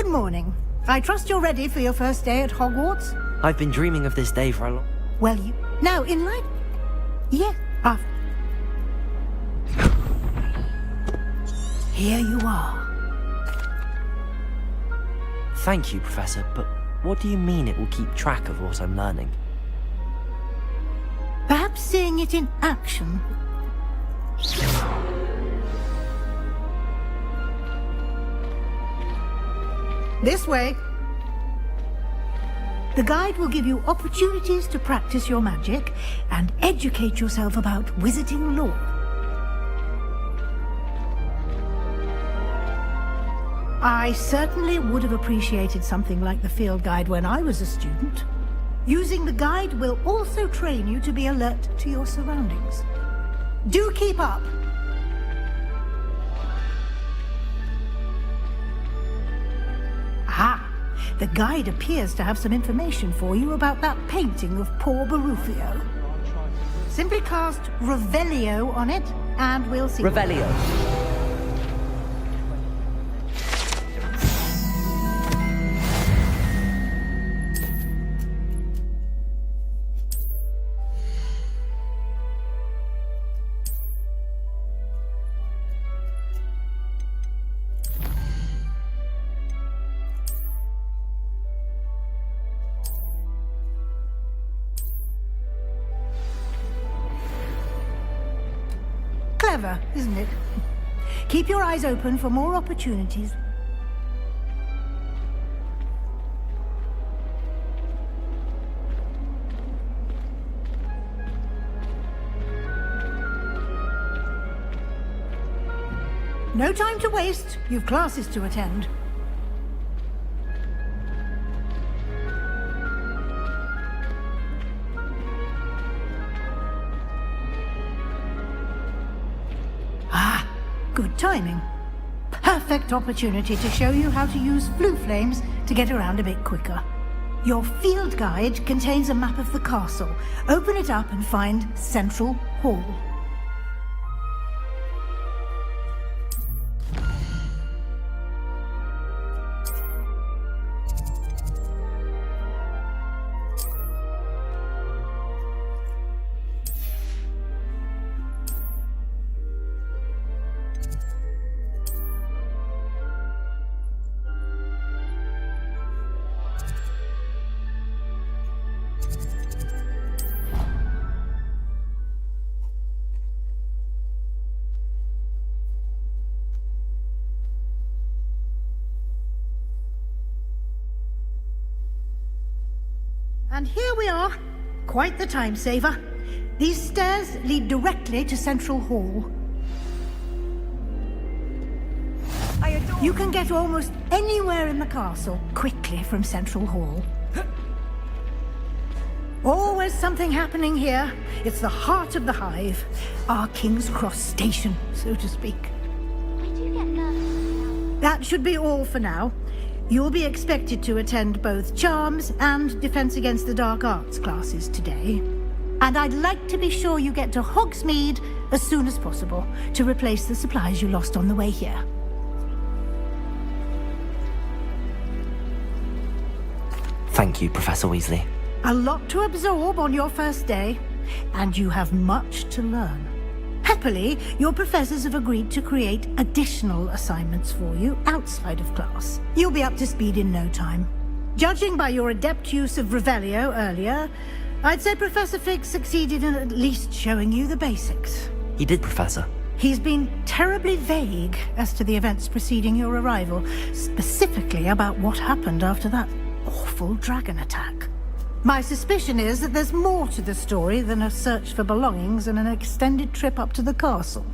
Good morning. I trust you're ready for your first day at Hogwarts? I've been dreaming of this day for a long... Well, now, in light... Yes, Here you are. Thank you, Professor, but what do you mean it will keep track of what I'm learning? Perhaps seeing it in action. This way. The guide will give you opportunities to practice your magic and educate yourself about wizarding lore. I certainly would have appreciated something like the field guide when I was a student. Using the guide will also train you to be alert to your surroundings. Do keep up! Aha! The guide appears to have some information for you about that painting of poor Barufio. Simply cast Revelio on it, and we'll see. Revelio. Clever, isn't it? Keep your eyes open for more opportunities. No time to waste. You've classes to attend. Good timing. Perfect opportunity to show you how to use blue flames to get around a bit quicker. Your field guide contains a map of the castle. Open it up and find Central Hall. And here we are. Quite the time saver. These stairs lead directly to Central Hall. You can get almost anywhere in the castle quickly from Central Hall. Always something happening here. It's the heart of the hive. Our King's Cross station, so to speak. I do get nervous. That should be all for now. You'll be expected to attend both Charms and Defense Against the Dark Arts classes today. And I'd like to be sure you get to Hogsmeade as soon as possible to replace the supplies you lost on the way here. Thank you, Professor Weasley. A lot to absorb on your first day, and you have much to learn. Happily, your professors have agreed to create additional assignments for you outside of class. You'll be up to speed in no time. Judging by your adept use of Revelio earlier, I'd say Professor Fig succeeded in at least showing you the basics. He did, Professor. He's been terribly vague as to the events preceding your arrival, specifically about what happened after that awful dragon attack. My suspicion is that there's more to the story than a search for belongings and an extended trip up to the castle.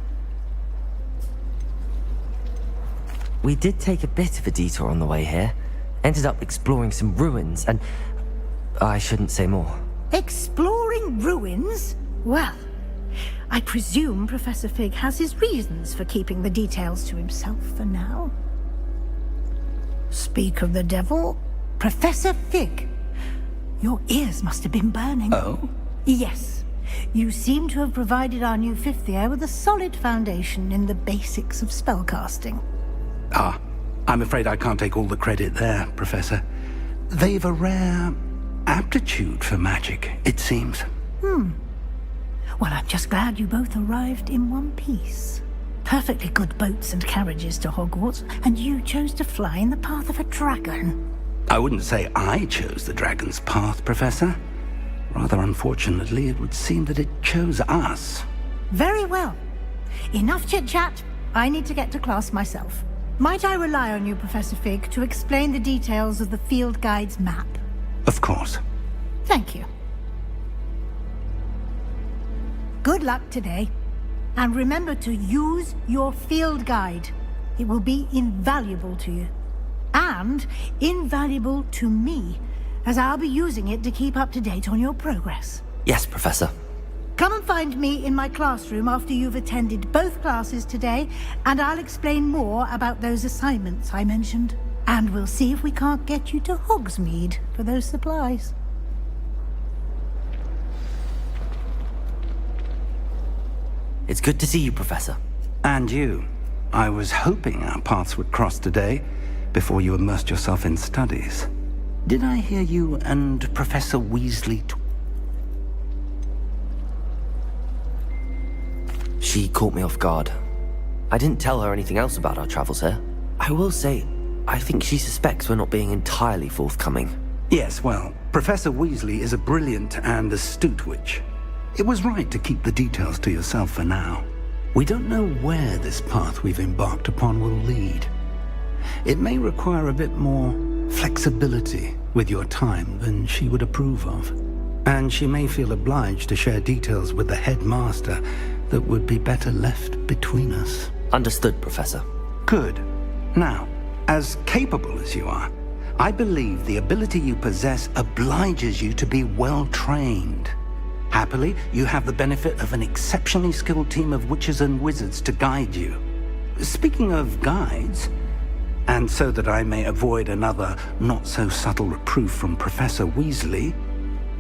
We did take a bit of a detour on the way here. Ended up exploring some ruins and... I shouldn't say more. Exploring ruins? Well, I presume Professor Fig has his reasons for keeping the details to himself for now. Speak of the devil, Professor Fig. Your ears must have been burning. Oh? Yes. You seem to have provided our new fifth year with a solid foundation in the basics of spellcasting. Ah, I'm afraid I can't take all the credit there, Professor. They've a rare aptitude for magic, it seems. Well, I'm just glad you both arrived in one piece. Perfectly good boats and carriages to Hogwarts, and you chose to fly in the path of a dragon. I wouldn't say I chose the dragon's path, Professor. Rather unfortunately, it would seem that it chose us. Very well. Enough chit-chat. I need to get to class myself. Might I rely on you, Professor Fig, to explain the details of the field guide's map? Of course. Thank you. Good luck today. And remember to use your field guide. It will be invaluable to you. And invaluable to me, as I'll be using it to keep up to date on your progress. Yes, Professor. Come and find me in my classroom after you've attended both classes today, and I'll explain more about those assignments I mentioned. And we'll see if we can't get you to Hogsmeade for those supplies. It's good to see you, Professor. And you. I was hoping our paths would cross today, before you immersed yourself in studies. Did I hear you and Professor Weasley She caught me off guard. I didn't tell her anything else about our travels here. I will say, I think she suspects we're not being entirely forthcoming. Yes, well, Professor Weasley is a brilliant and astute witch. It was right to keep the details to yourself for now. We don't know where this path we've embarked upon will lead. It may require a bit more flexibility with your time than she would approve of. And she may feel obliged to share details with the headmaster that would be better left between us. Understood, Professor. Good. Now, as capable as you are, I believe the ability you possess obliges you to be well trained. Happily, you have the benefit of an exceptionally skilled team of witches and wizards to guide you. Speaking of guides, and so that I may avoid another not-so-subtle reproof from Professor Weasley,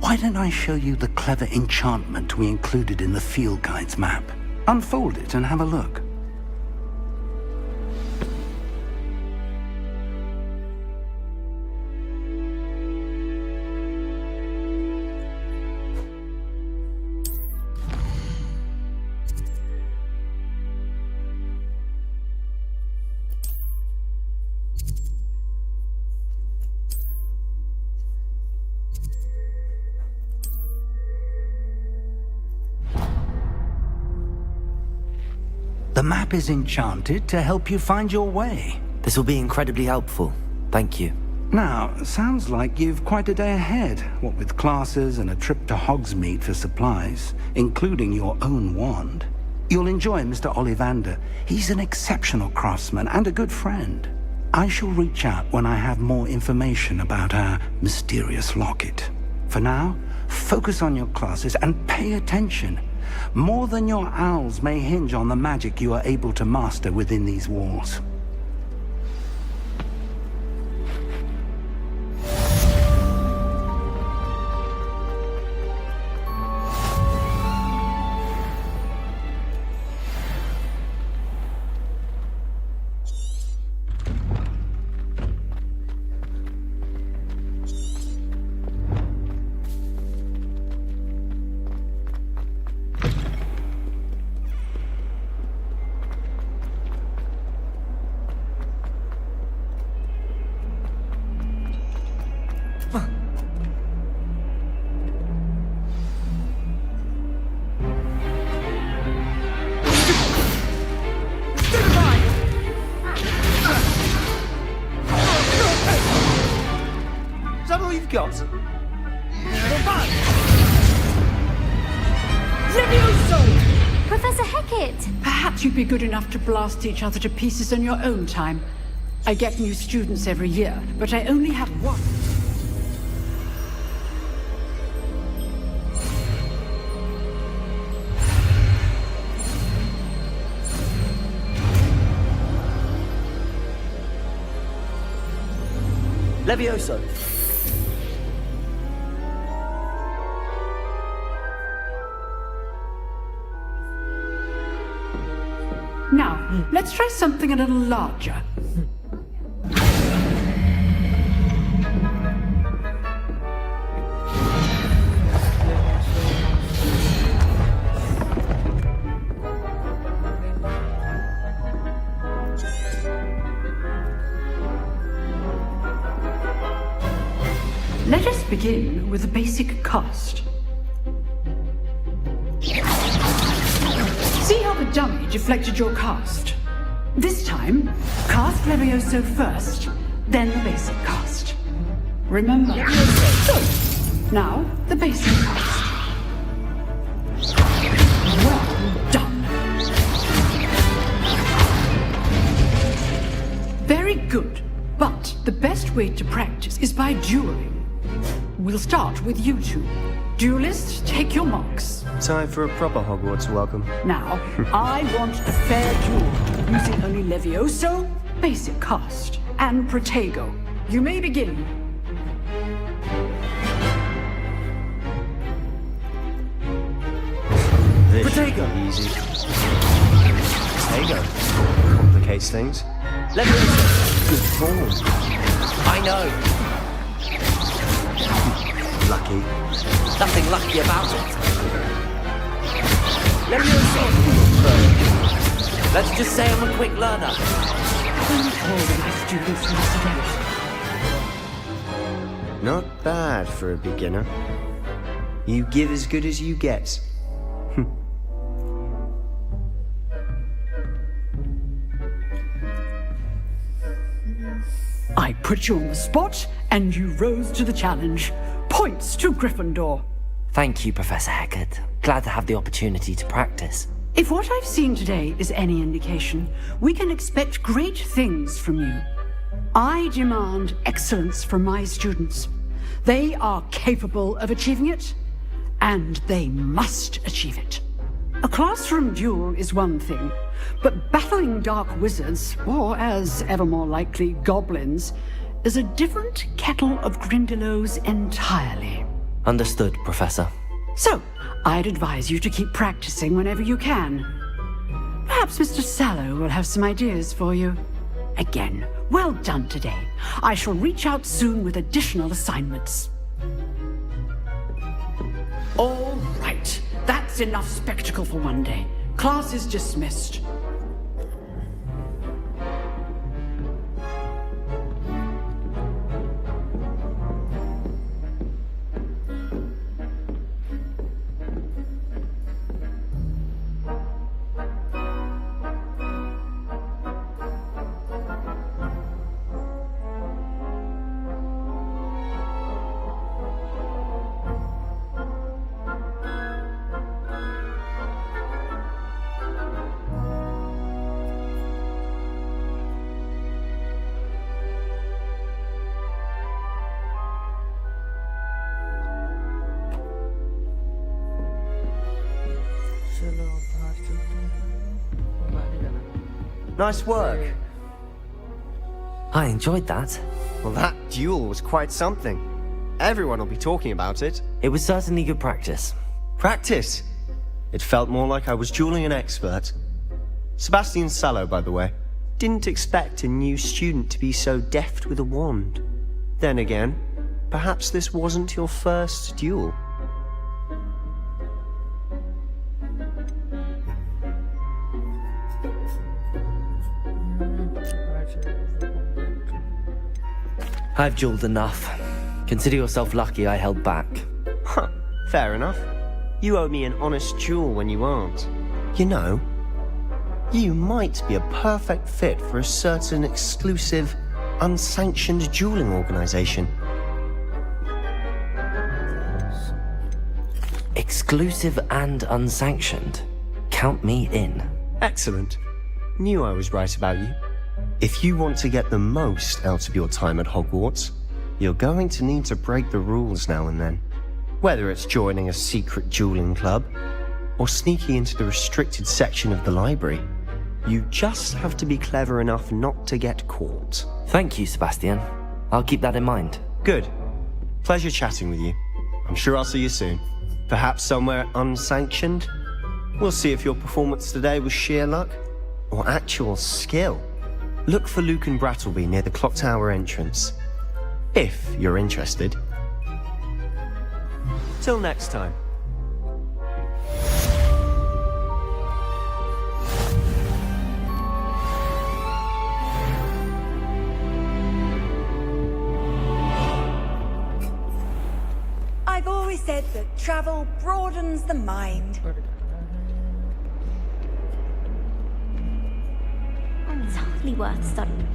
why don't I show you the clever enchantment we included in the field guide's map? Unfold it and have a look. The map is enchanted to help you find your way. This will be incredibly helpful. Thank you. Now, sounds like you've quite a day ahead, what with classes and a trip to Hogsmeade for supplies, including your own wand. You'll enjoy Mr. Ollivander. He's an exceptional craftsman and a good friend. I shall reach out when I have more information about our mysterious locket. For now, focus on your classes and pay attention. More than your owls may hinge on the magic you are able to master within these walls. Is that all you've got? Levioso! Professor Hecat! Perhaps you'd be good enough to blast each other to pieces in your own time. I get new students every year, but I only have one. Levioso! Now, let's try something a little larger. begin with the basic cast. See how the dummy deflected your cast? This time, cast Levioso first, then the basic cast. Remember? So, now the basic cast. Well done. Very good. But the best way to practice is by dueling. We'll start with you two. Duelists, take your marks. Time for a proper Hogwarts welcome. Now, I want a fair duel, using only Levioso, basic cast, and Protego. You may begin. Protego! Easy. Protego. Complicates things. Levioso! Good form. I know. Lucky. Nothing lucky about it. Levioso! Let's just say I'm a quick learner. Not bad for a beginner. You give as good as you get. I put you on the spot, and you rose to the challenge. Points to Gryffindor. Thank you, Professor Hecat. Glad to have the opportunity to practice. If what I've seen today is any indication, we can expect great things from you. I demand excellence from my students. They are capable of achieving it, and they must achieve it. A classroom duel is one thing, but battling dark wizards, or as ever more likely, goblins, is a different kettle of Grindylows entirely. Understood, Professor. So, I'd advise you to keep practicing whenever you can. Perhaps Mr. Sallow will have some ideas for you. Again, well done today. I shall reach out soon with additional assignments. All right. That's enough spectacle for one day. Class is dismissed. Nice work. I enjoyed that. Well, that duel was quite something. Everyone will be talking about it. It was certainly good practice. Practice? It felt more like I was dueling an expert. Sebastian Sallow, by the way. Didn't expect a new student to be so deft with a wand. Then again, perhaps this wasn't your first duel. I've dueled enough. Consider yourself lucky I held back. Huh, fair enough. You owe me an honest duel when you aren't. You know, you might be a perfect fit for a certain exclusive, unsanctioned dueling organization. Exclusive and unsanctioned. Count me in. Excellent. Knew I was right about you. If you want to get the most out of your time at Hogwarts, you're going to need to break the rules now and then. Whether it's joining a secret dueling club, or sneaking into the restricted section of the library, you just have to be clever enough not to get caught. Thank you, Sebastian. I'll keep that in mind. Good. Pleasure chatting with you. I'm sure I'll see you soon. Perhaps somewhere unsanctioned? We'll see if your performance today was sheer luck, or actual skill. Look for Luke and Brattleby near the clock tower entrance. If you're interested. Till next time. always said that travel broadens the mind. It's hardly worth studying.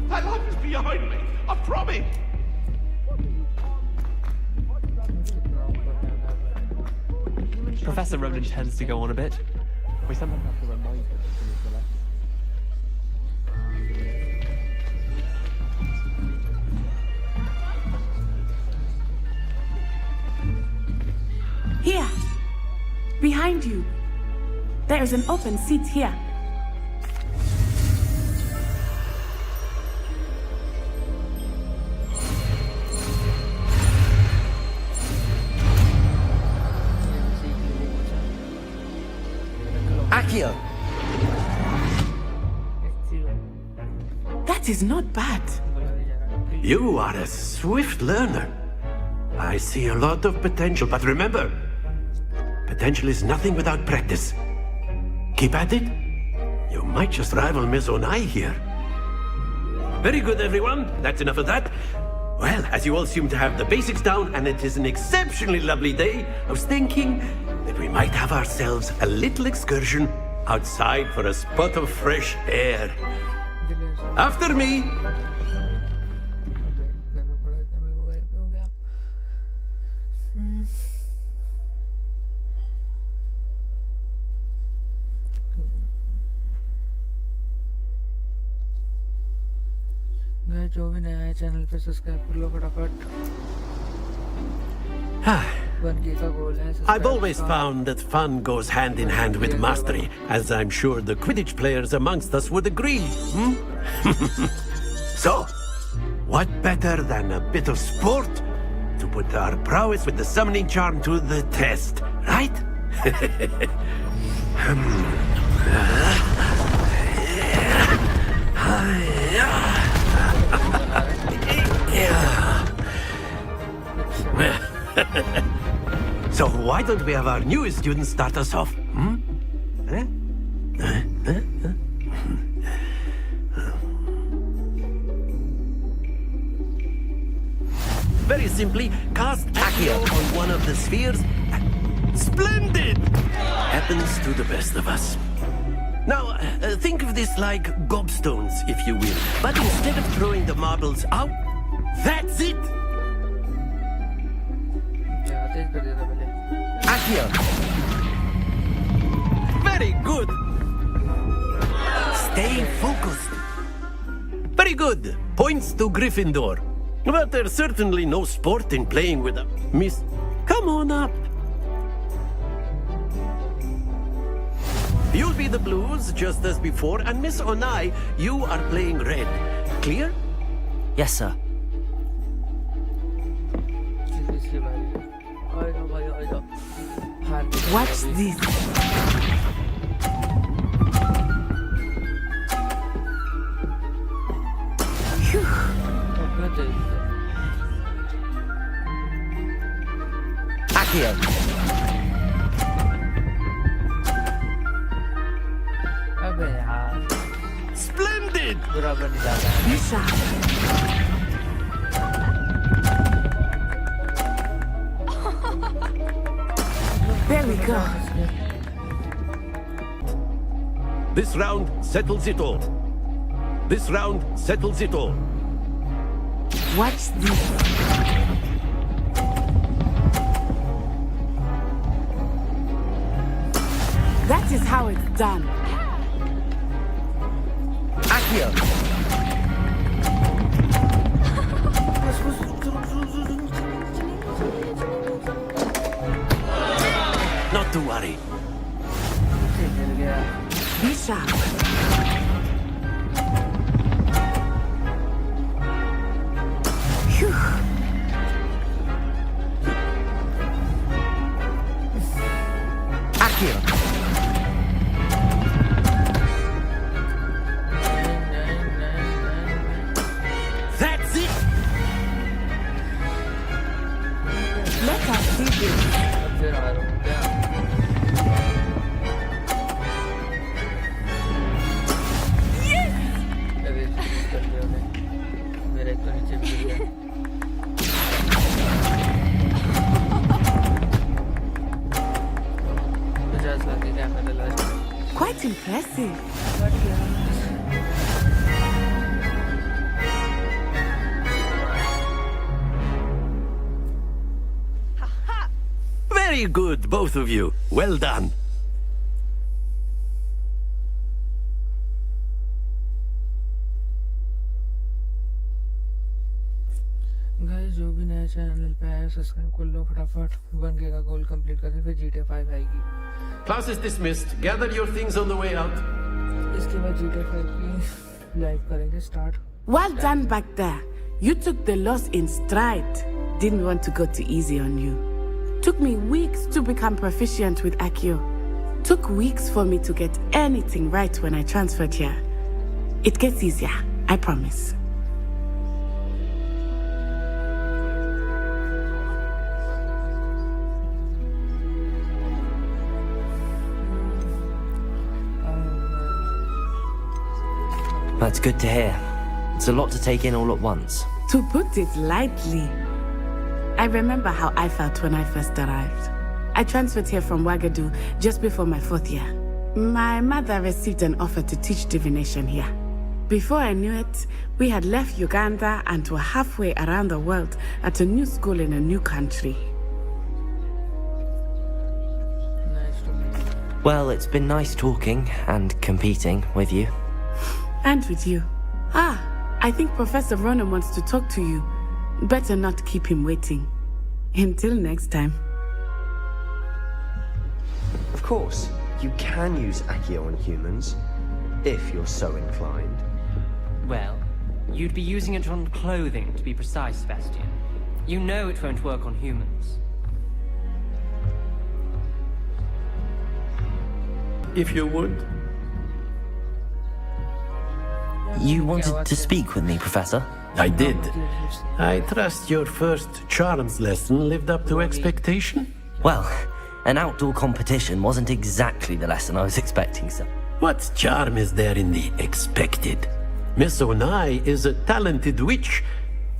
That life is behind me. I promise. Professor Ronan tends to go on a bit. We sometimes have to remind him as soon as the lesson. Here! Behind you! There is an open seat here. Akio! That is not bad. You are a swift learner. I see a lot of potential, but remember, potential is nothing without practice. Keep at it. You might just rival Miss Onai here. Very good, everyone. That's enough of that. Well, as you all seem to have the basics down, and it is an exceptionally lovely day, I was thinking that we might have ourselves a little excursion outside for a spot of fresh air. After me! जो भी नया है channel पे subscribe कर लो फटाफट I've always found that fun goes hand in hand with mastery, as I'm sure the Quidditch players amongst us would agree. So, what better than a bit of sport to put our prowess with the summoning charm to the test, right? So why don't we have our newest student start us off? Very simply, cast Accio on one of the spheres. Splendid! Happens to the best of us. Now, think of this like gobstones, if you will. But instead of throwing the marbles out, that's it! Accio! Very good! Stay focused. Very good. Points to Gryffindor. But there's certainly no sport in playing with a Miss... Come on up. You'll be the blues, just as before, and Miss Onai, you are playing red. Clear? Yes, sir. Watch this. Accio! अबे यार Splendid! बुरा बन जाता है Lisa. There we go. This round settles it all. This round settles it all. Watch this. That is how it's done. Accio! Not to worry. Be sharp. Phew. Accio! That's it! Let us see this. अब फिर आ रहा हूँ क्या अरे कर दिया उन्हें मेरा एक तो नीचे भी गिर गया Quite impressive. Very good, both of you. Well done. Guys जो भी नया चैनल पे आया सब्सक्राइब कर लो फटाफट 1K का गोल कंप्लीट करते फिर GTA 5 आएगी Class is dismissed. Gather your things on the way out. इसके बाद GTA 5 की लाइव करेंगे start Well done back there. You took the loss in stride. Didn't want to go too easy on you. Took me weeks to become proficient with Accio. Took weeks for me to get anything right when I transferred here. It gets easier, I promise. That's good to hear. It's a lot to take in all at once. To put it lightly, I remember how I felt when I first arrived. I transferred here from Wagadu just before my 4th year. My mother received an offer to teach divination here. Before I knew it, we had left Uganda and were halfway around the world at a new school in a new country. Nice to meet you. Well, it's been nice talking and competing with you. And with you. I think Professor Ronan wants to talk to you. Better not keep him waiting. Until next time. Of course, you can use Accio on humans, if you're so inclined. Well, you'd be using it on clothing, to be precise, Sebastian. You know it won't work on humans. If you would. You wanted to speak with me, Professor? I did. I trust your first charms lesson lived up to expectation? Well, an outdoor competition wasn't exactly the lesson I was expecting, sir. What charm is there in the expected? Miss Onai is a talented witch.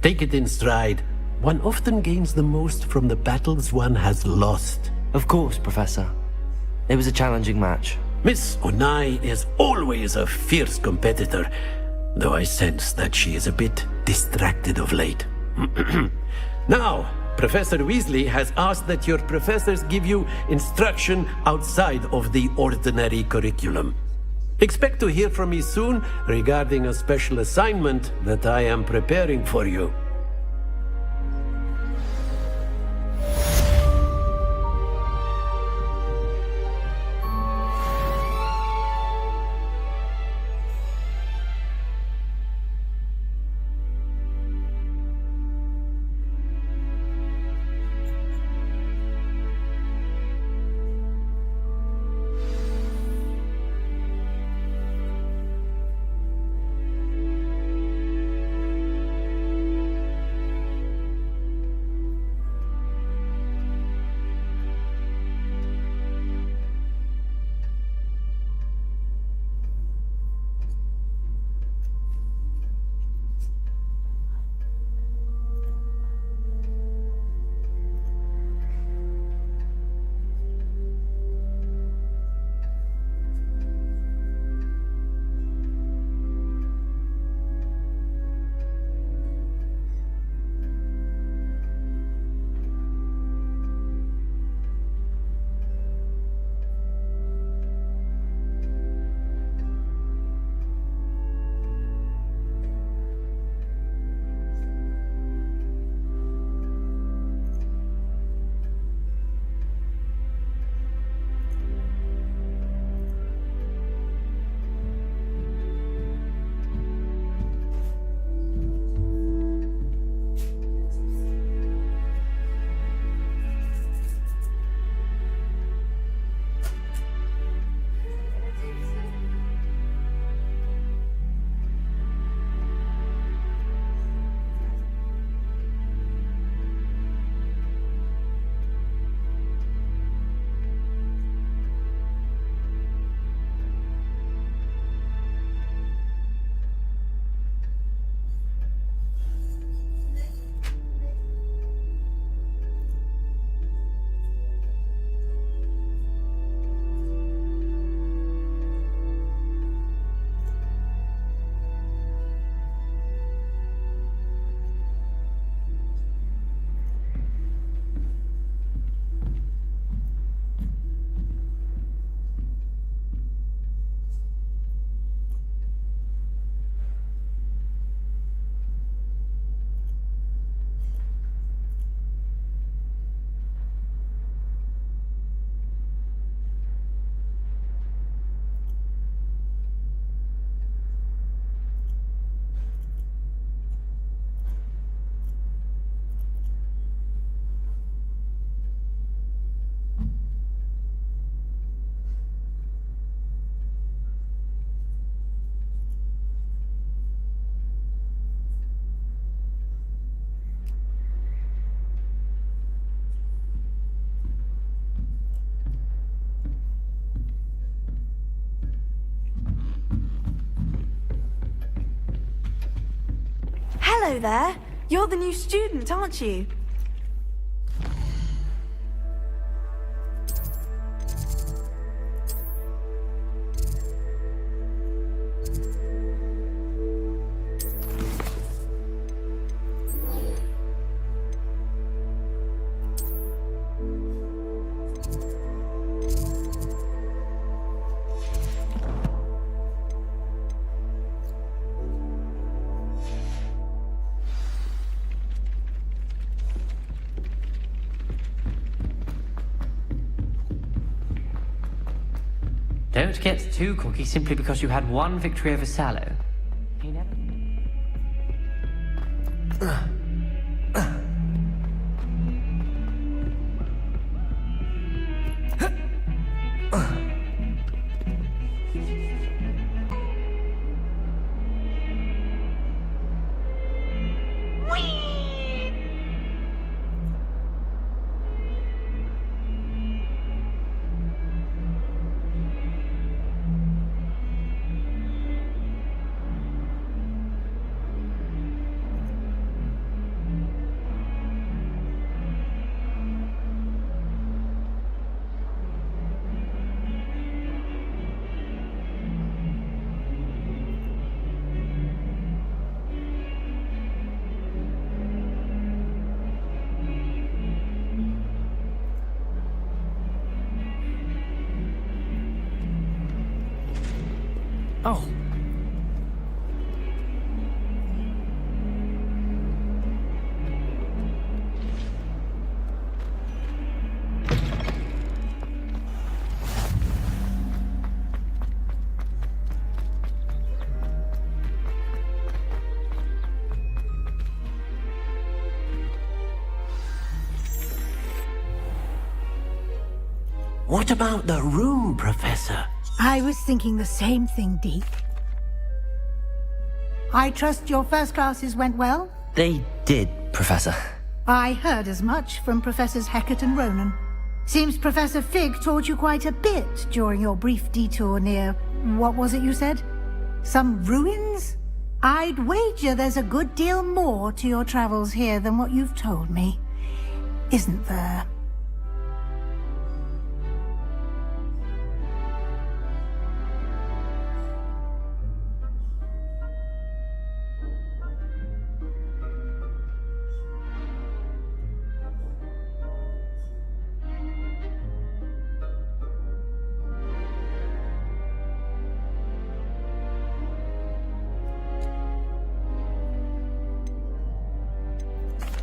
Take it in stride. One often gains the most from the battles one has lost. Of course, Professor. It was a challenging match. Miss Onai is always a fierce competitor, though I sense that she is a bit distracted of late. Now, Professor Weasley has asked that your professors give you instruction outside of the ordinary curriculum. Expect to hear from me soon regarding a special assignment that I am preparing for you. Hello there. You're the new student, aren't you? Don't get too cocky simply because you had one victory over Sallow. He never... Oh. What about the room, Professor? I was thinking the same thing, Deke. I trust your first classes went well? They did, Professor. I heard as much from Professors Hecat and Ronan. Seems Professor Fig taught you quite a bit during your brief detour near... what was it you said? Some ruins? I'd wager there's a good deal more to your travels here than what you've told me. Isn't there?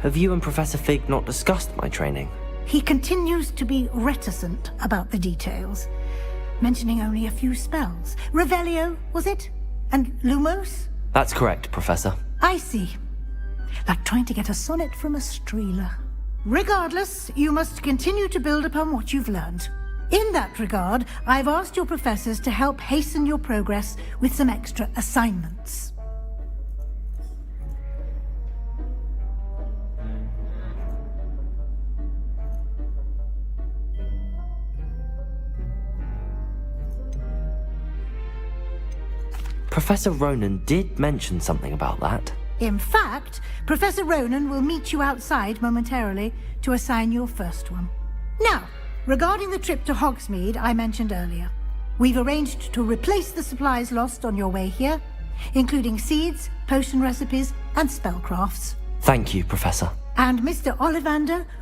Have you and Professor Fig not discussed my training? He continues to be reticent about the details, mentioning only a few spells. Revelio, was it? And Lumos? That's correct, Professor. I see. Like trying to get a sonnet from a streeler. Regardless, you must continue to build upon what you've learned. In that regard, I've asked your professors to help hasten your progress with some extra assignments. Professor Ronan did mention something about that. In fact, Professor Ronan will meet you outside momentarily to assign your first one. Now, regarding the trip to Hogsmeade I mentioned earlier, we've arranged to replace the supplies lost on your way here, including seeds, potion recipes, and spellcrafts. Thank you, Professor. And Mr. Ollivander